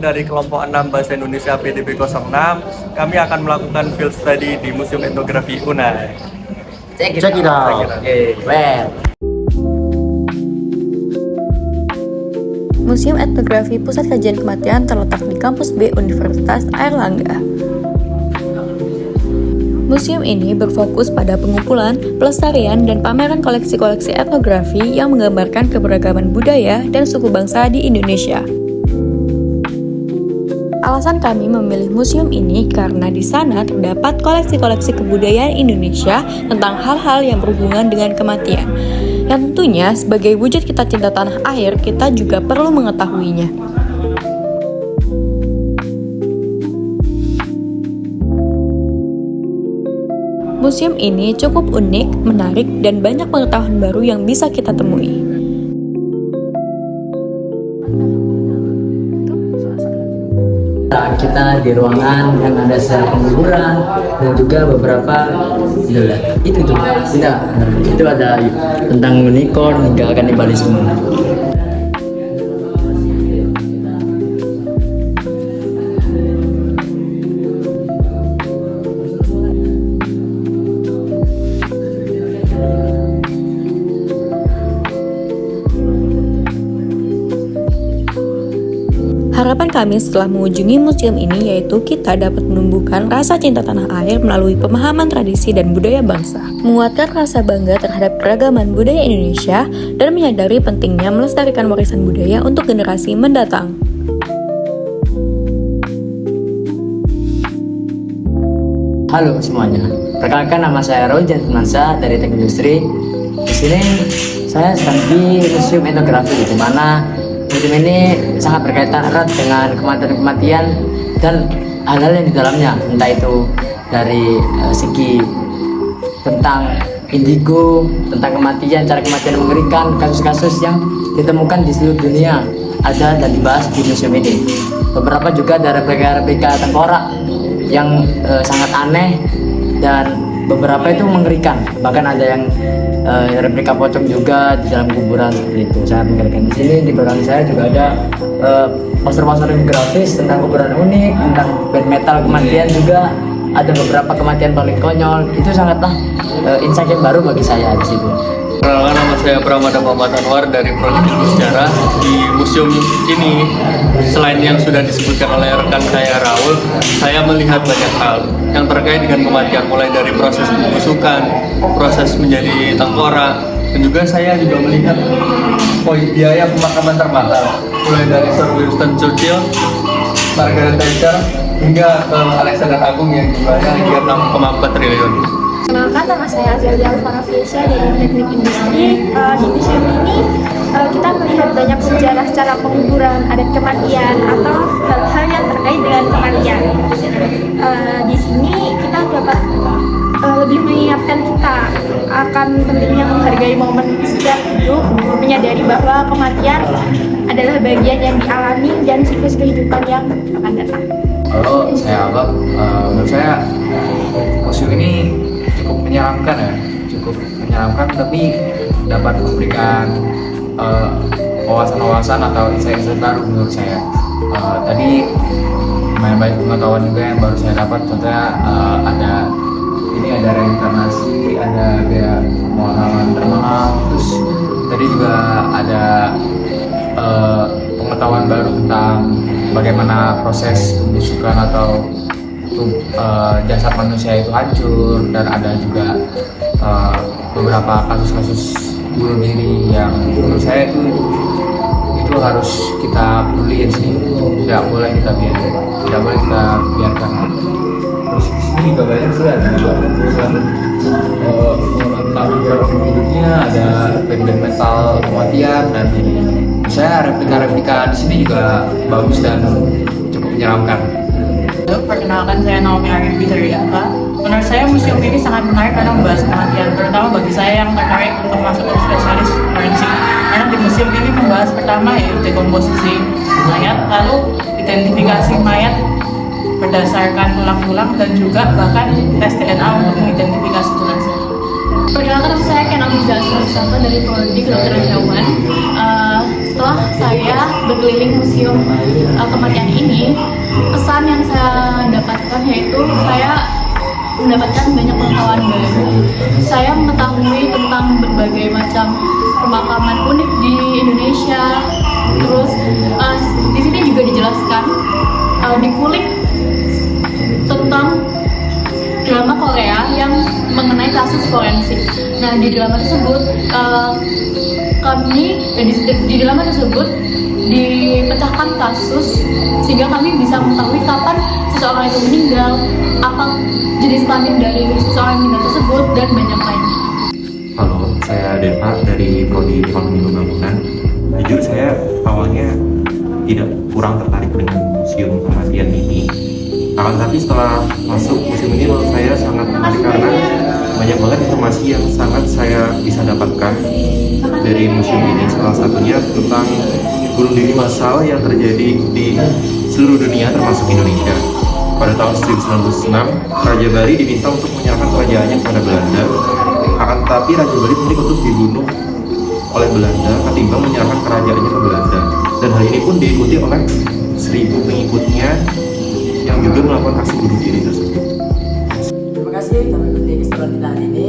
dari kelompok 6 Bahasa Indonesia PDB 06. Kami akan melakukan field study di Museum Etnografi UNAI. Check it out. Oke, well. Museum Etnografi Pusat Kajian Kematian terletak di Kampus B Universitas Airlangga. Museum ini berfokus pada pengumpulan, pelestarian, dan pameran koleksi-koleksi etnografi yang menggambarkan keberagaman budaya dan suku bangsa di Indonesia. Alasan kami memilih museum ini karena di sana terdapat koleksi-koleksi kebudayaan Indonesia tentang hal-hal yang berhubungan dengan kematian. Yang tentunya sebagai wujud kita cinta tanah air, kita juga perlu mengetahuinya. Museum ini cukup unik, menarik, dan banyak pengetahuan baru yang bisa kita temui. Kita di ruangan yang ada secara penghiburan dan juga beberapa itu tidak itu ada tentang unicorn hingga kanibalisme. Harapan kami setelah mengunjungi museum ini yaitu kita dapat menumbuhkan rasa cinta tanah air melalui pemahaman tradisi dan budaya bangsa, menguatkan rasa bangga terhadap keragaman budaya Indonesia, dan menyadari pentingnya melestarikan warisan budaya untuk generasi mendatang. Halo semuanya, perkenalkan nama saya Rojan Firmansyah dari Teknik Industri. Di sini saya sedang di Museum Etnografi, di mana museum ini sangat berkaitan erat dengan kematian-kematian dan hal-hal yang di dalamnya, entah itu dari segi tentang indigo, tentang kematian, cara kematian yang mengerikan, kasus-kasus yang ditemukan di seluruh dunia ada dan dibahas di museum ini. Beberapa juga ada replika-replika tengkorak yang sangat aneh dan beberapa itu mengerikan, bahkan ada yang replika pocong juga di dalam kuburan seperti itu, sangat mengerikan. Di sini di belakang saya juga ada poster-poster grafis tentang kuburan unik, tentang band metal kematian juga, ada beberapa kematian paling konyol. Itu sangatlah insight yang baru bagi saya di situ. Perkenalkan, nama saya Pramada Muhammad Anwar dari Prodi Ilmu Sejarah. Di museum ini, selain yang sudah disebutkan oleh rekan saya Raul, saya melihat banyak hal yang terkait dengan kematian, mulai dari proses pembusukan, proses menjadi tengkorak, dan juga saya juga melihat biaya pemakaman termahal, mulai dari Sir Winston Churchill, Margaret Thatcher, hingga Alexander Agung yang jumlahnya hingga 6,4 triliun. Kenalkan, nama saya Azalia Alfarafiesha dari Teknik Industri. Di museum ini kita melihat banyak sejarah cara penguburan adat kematian atau hal-hal yang terkait dengan kematian. Di sini kita dapat lebih mengingatkan kita akan pentingnya menghargai momen setiap hidup, menyadari bahwa kematian adalah bagian yang dialami dan siklus kehidupan yang akan datang. Halo, saya Abab. Menurut saya museum ini cukup menyeramkan, tapi dapat memberikan wawasan-wawasan atau insight-insight baru menurut saya. Tadi banyak pengetahuan juga yang baru saya dapat. Contohnya ada reinkarnasi, ada biaya pemakaman termahal, terus tadi juga ada pengetahuan baru tentang bagaimana proses pembusukan atau jasad manusia itu hancur, dan ada juga beberapa kasus-kasus bunuh diri yang menurut saya itu harus kita peduliin sih, tidak boleh kita biarkan. Terus di sini juga banyak sih, ada tentang beberapa hidupnya, ada band metal kematian, dan saya replika-replika di sini juga bagus dan cukup menyeramkan. Perkenalkan, saya Naomi Arif Widariata. Menurut saya museum ini sangat menarik karena membahas kematian, terutama bagi saya yang tertarik untuk masuk ke spesialis forensik. Karena di museum ini membahas pertama yaitu dekomposisi mayat, lalu identifikasi mayat berdasarkan tulang-tulang, dan juga bahkan tes DNA untuk mengidentifikasi jenazah. Perkenalkan, nama saya Kenal Muzaffar Mustafa dari Prodi Kedokteran Hewan. setelah saya berkeliling museum kematian ini, kesan yang saya dapatkan yaitu saya mendapatkan banyak pengetahuan baru. Saya mengetahui tentang berbagai macam pemakaman unik di Indonesia. Terus di sini juga dijelaskan, dikulik tentang drama Korea yang mengenai kasus forensik. Nah, di drama tersebut di drama tersebut dipecahkan kasus sehingga kami bisa mengetahui kapan seseorang itu meninggal, apa jenis kelamin dari seseorang yang meninggal tersebut, dan banyak lainnya. Halo, saya Deva dari Prodi Ekonomi Pembangunan. Jujur saya awalnya tidak kurang tertarik dengan museum kematian ini. Akan tetapi setelah masuk museum ini menurut saya sangat menarik karena banyak banget informasi yang sangat saya bisa dapatkan dari museum ini. Salah satunya tentang bunuh diri massal yang terjadi di seluruh dunia termasuk Indonesia. Pada tahun 1906, Raja Bali diminta untuk menyerahkan kerajaannya kepada Belanda. Akan tetapi Raja Bali memilih untuk dibunuh oleh Belanda ketimbang menyerahkan kerajaannya ke Belanda. Dan hal ini pun diikuti oleh 1000 pengikutnya yang juga melakukan aksi bunuh diri tersebut. Terima kasih telah mengikuti keseruan kita hari ini.